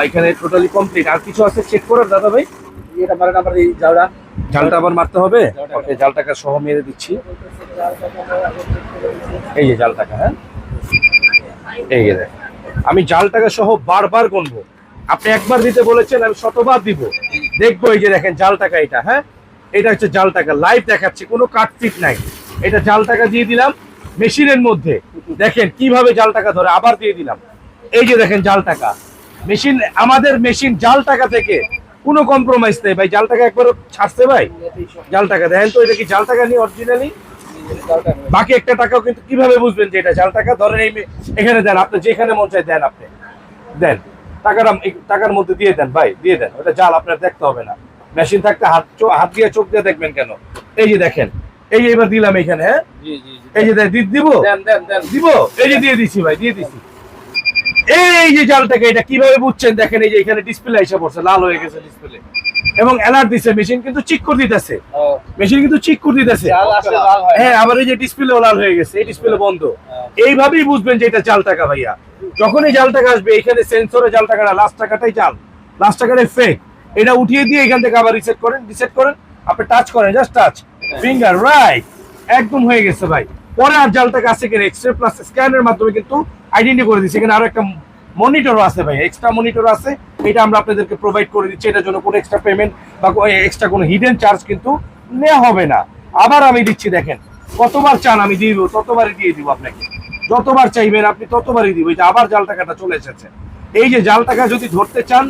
এখানে totally complete. আর কিছু আছে চেক করার দাদা ভাই? এটা মারেন আবার এই জাউরা। জালটা আবার মারতে হবে। ওকে, জালটাকে সহ মেরে দিচ্ছি। এই যে জাল টাকা, হ্যাঁ এই যে দেখেন, আমি জাল টাকা সহ বারবার গুনবো। আপনি একবার দিতে বলেছেন, আমি শতবার দিব। দেখবো এই যে দেখেন জাল টাকা, এটা হ্যাঁ এটা হচ্ছে জাল টাকা, লাইভ দেখাচ্ছি, কোনো কাটপিট নাই। এটা জাল টাকা দিয়ে দিলাম মেশিনের মধ্যে, দেখেন কিভাবে জাল টাকা ধরে। আবার দিয়ে দিলাম, এই যে দেখেন জাল টাকা। মেশিন, আমাদের মেশিন জাল টাকা থেকে কোনো কম্প্রোমাইজ নেই ভাই। জাল টাকা একবার ছাড়ছে ভাই, জাল টাকা দেখেন তো, এটা কি জাল টাকা নিয়ে অরিজিনালি? বাকি একটা টাকাও কিন্তু কিভাবে বুঝবেন যে এটা জাল টাকা? ধরেন এই এখানে দেন, আপনি যেখানে মন চাই দেন, আপনি দেন টাকাটা, টাকার মধ্যে দিয়ে দেন ভাই, দিয়ে দেন। ওটা জাল আপনার দেখতে হবে না, মেশিন থাকতে হাত দিয়ে চোখ দিয়ে দেখবেন কেন? এই যে দেখেন, এই যে এবার দিলাম এখানে, হ্যাঁ এই যে দিব, দিব, এই যে দিয়ে দিচ্ছি ভাই, দিয়ে দিচ্ছি। এই যে জালটাকে এটা কিভাবে বুঝছেন দেখেন, এই যে এখানে ডিসপ্লে এসে পড়ছে, লাল হয়ে গেছে ডিসপ্লে, এবং অ্যালার্ট দিছে, মেশিন কিন্তু চেক করে দিতেছে, মেশিন কিন্তু চেক করে দিতেছে। হ্যাঁ, আবার এই যে ডিসপ্লে লাল হয়ে গেছে, এই ডিসপ্লে বন্ধ। এইভাবেই বুঝবেন যে এটা জাল টাকা ভাইয়া। যখন এই জাল টাকা আসবে, এখানে সেন্সরে জাল টাকাটা, লাস্ট টাকাটাই জাল, লাস্ট টাকাটাই ফেক। এটা উঠিয়ে দিয়ে এখান থেকে আবার রিসেট করেন, রিসেট করেন, আপনি টাচ করেন, জাস্ট টাচ ফিঙ্গার, রাইট, একদম হয়ে গেছে ভাই। পরে আর জাল টাকা আছে কিনা এক্সরে প্লাস স্ক্যানের মাধ্যমে কিন্তু আইডেন্টি করে দিচ্ছে। এখানে আরো একটা মনিটরও আছে ভাই, এক্সট্রা মনিটর আছে, এটা আমরা আপনাদেরকে প্রোভাইড করে দিচ্ছি। এটার জন্য কোনো এক্সট্রা পেমেন্ট বা এক্সট্রা কোনো হিডেন চার্জ কিন্তু নেওয়া হবে না। আবার আমি দিচ্ছি, দেখেন কতবার চান আমি দিব, ততবারই দিয়ে দিব আপনাকে, যতবার চাইবেন আপনি ততবারই দিব। এটা আবার জাল টাকাটা চলে এসেছে। এই যে জাল টাকা যদি ধরতে চান,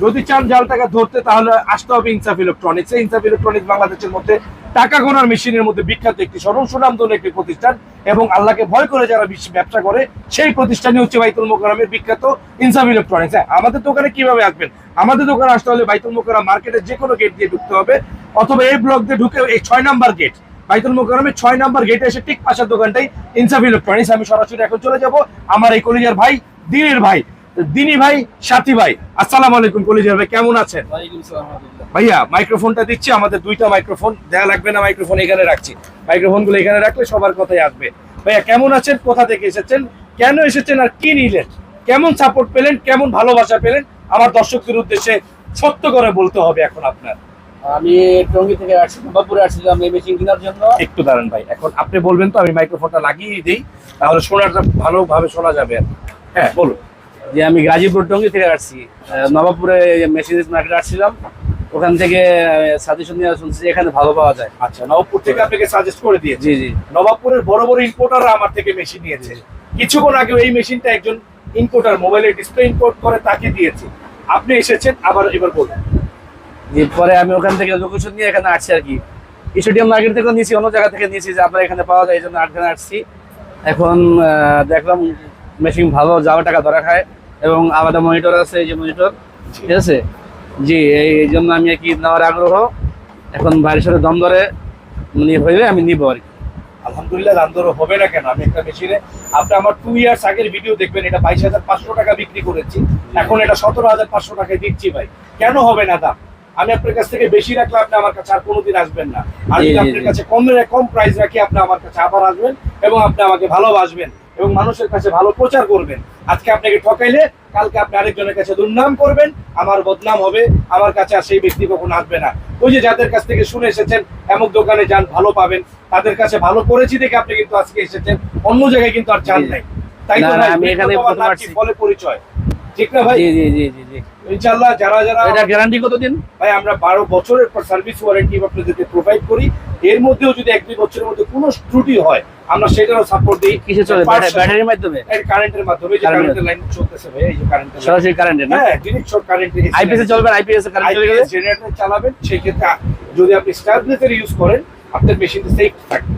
যদি চান জাল টাকা ধরতে, তাহলে আসতে হবে ইনসাফ ইলেকট্রনিক্স। ইনসাফ ইলেকট্রনিক্স বাংলাদেশের মধ্যে টাকা গোনার মেশিনের মধ্যে বিখ্যাত একটি সুনামধন্য একটি প্রতিষ্ঠান, এবং আল্লাহকে ভয় করে যারা ব্যবসা করে সেই প্রতিষ্ঠানই হচ্ছে বাইতুল মোকাররমের বিখ্যাত ইনসাফ ইলেকট্রনিক্স। হ্যাঁ, আমাদের দোকানে কিভাবে আসবেন? আমাদের দোকানে আসতে হলে বাইতুল মোকাররম মার্কেটের যে কোনো গেট দিয়ে ঢুকতে হবে, অথবা এই ব্লক দিয়ে ঢুকে এই 6 নাম্বার গেট, বাইতুল মোকাররমের 6 নাম্বার গেটে এসে ঠিক পাশের দোকানটাই ইনসাফ ইলেকট্রনিক্স। আমি সরাসরি এখন চলে যাব আমার এই কলিজার ভাই, দিনের ভাই, দিনী ভাই, সাথী ভাই। আসসালামু আলাইকুম কলিজার ভাই, কেমন আছেন? ভাইয়া মাইক্রোফোনটা দিচ্ছি, আমাদের দুইটা মাইক্রোফোন, দেয়া লাগবে না, মাইক্রোফোন এখানে রাখছি, মাইক্রোফোনগুলো এখানে রাখলে সবার কথাই আসবে। ভাইয়া কেমন আছেন, কোথা থেকে এসেছেন, কেন এসেছেন, আর কি নিলেন, কেমন সাপোর্ট পেলেন, কেমন ভালোবাসা পেলেন, আমার দর্শকদের উদ্দেশ্যে সত্য করে বলতে হবে এখন আপনার। আমি টঙ্গী থেকে আসছি, নবাবপুরে আসছিলাম এই মেশিন কেনার জন্য। একটু দাঁড়ান ভাই, এখন আপনি বলবেন তো, আমি মাইক্রোফোনটা লাগিয়ে দিই, তাহলে শোনাটা ভালোভাবে শোনা যাবে। হ্যাঁ বলুন। যে আমি গাজীপুর টঙ্গী থেকে আসছি, নবাবপুরে মেশিনারিজ মার্কেটে আসছিলাম, ওখান থেকে সাজেশন নিয়ে শুনছি এখানে ভালো পাওয়া যায়। আচ্ছা, নবাবপুর থেকে আপনাকে সাজেস্ট করে দিয়েছে? জি জি। নবাবপুরের বড় বড় ইম্পোর্টাররা আমার থেকে মেশিন নিয়েছে। কিছুক্ষণ আগে এই মেশিনটা একজন ইম্পোর্টার মোবাইলের ডিসপ্লে ইম্পোর্ট করে তাকে দিয়েছে। আপনি এসেছেন, আবার এবার বলুন। পরে আমি ওখান থেকে লোকেশন নিয়ে এখানে আসছি আর কি, স্টেডিয়াম মার্কেট থেকে নিয়েছি, অন্য জায়গা থেকে নিয়েছি, যে আপনার এখানে পাওয়া যায়, এই জন্য এখানে আসছি। এখন দেখলাম মেশিন ভালো, যাওয়া টাকা ধরা খায়, এবং আলাদা মনিটর আছে, এই যে মনিটর, ঠিক আছে জি, এই জন্য আমি আর কি নেওয়ার আগ্রহ। এখন ভাইয়ের সাথে দম ধরে হইলে আমি নিব আর কি। আলহামদুলিল্লাহ, দাম দর হবে না কেন? আমি একটা মেশিনে, আপনি আমার 2 ইয়ার্স আগের ভিডিও দেখবেন, এটা 22,500 টাকা বিক্রি করেছি, এখন এটা 17,500 টাকায় দিচ্ছি ভাই। কেন হবে না দাম? আমি আপনার কাছ থেকে বেশি রাখলে আপনি আমার কাছে আর কোনোদিন আসবেন না। আর যদি আপনার কাছে কম প্রাইস রাখি, আপনি আমার কাছে আবার আসবেন, এবং আপনি আমাকে ভালোবাসবেন, এবং মানুষের কাছে ভালো প্রচার করবেন। আজকে আপনাকে ঠকাইলে কালকে আপনি আরেকজনের কাছে দুর্নাম করবেন, আমার বদনাম হবে, আমার কাছে আর সেই ব্যক্তি কখনো আসবে না। ওই যে যাদের কাছ থেকে শুনে এসেছেন এমন দোকানে যান, ভালো পাবেন, তাদের কাছে ভালো করেছি দেখে আপনি কিন্তু আজকে এসেছেন, অন্য জায়গায় কিন্তু আর যান নাই। তাই তো আমি এখানে ফলে পরিচয়, ঠিক না ভাই? জি জি জি জি জি। ইনশাআল্লাহ যারা এটা গ্যারান্টি কতদিন ভাই? আমরা 12 বছরের পর সার্ভিস ওয়ারেন্টি আপনাদেরকে প্রোভাইড করি। এর মধ্যেও যদি 1-2 বছরের মধ্যে কোনো ত্রুটি হয়, আমরা সেটারও সাপোর্ট দিই। কিসে চলে? ব্যাটারির মাধ্যমে? কারেন্টের মাধ্যমে। যে কারেন্টের লাইন চলতেছে ভাই, এই যে কারেন্টের সরাসরি কারেন্টের না? হ্যাঁ, ডিরেক্ট শর্ট কারেন্টে। আইপিএস এ চলবে, আইপিএস এ কারেন্ট চলে গেলে জেনারেটর চালাবেন, সেই ক্ষেত্রে যদি আপনি স্টাবলাইজার ইউজ করেন, আপনার মেশিনটা সেফ থাকবে।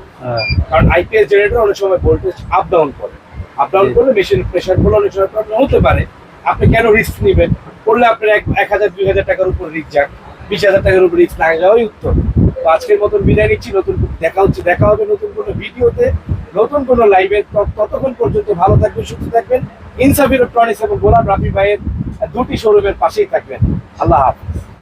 কারণ আইপিএস জেনারেটর অনেক সময় ভোল্টেজ আপ ডাউন করে, আপ ডাউন করলে মেশিনের প্রেসার গুলো অনেক সময় প্রবলেম হতে পারে। আপনি কেন রিস্ক নেবেন? করলে আপনার 1,000-2,000 টাকার উপর রিস্ক যাক, 20,000 টাকার উপর রিস্ক না যাওয়াই উত্তম। তো আজকের মতন বিদায় নিচ্ছি, নতুন দেখা হবে নতুন কোনো ভিডিওতে, নতুন কোনো লাইভে। ততক্ষণ পর্যন্ত ভালো থাকবেন, সুস্থ থাকবেন। ইনসাফ ইলেকট্রনিক্স এবং গোলাম রাফি ভাইয়ের 2টি শোরুমের পাশেই থাকবেন। আল্লাহ হাফেজ।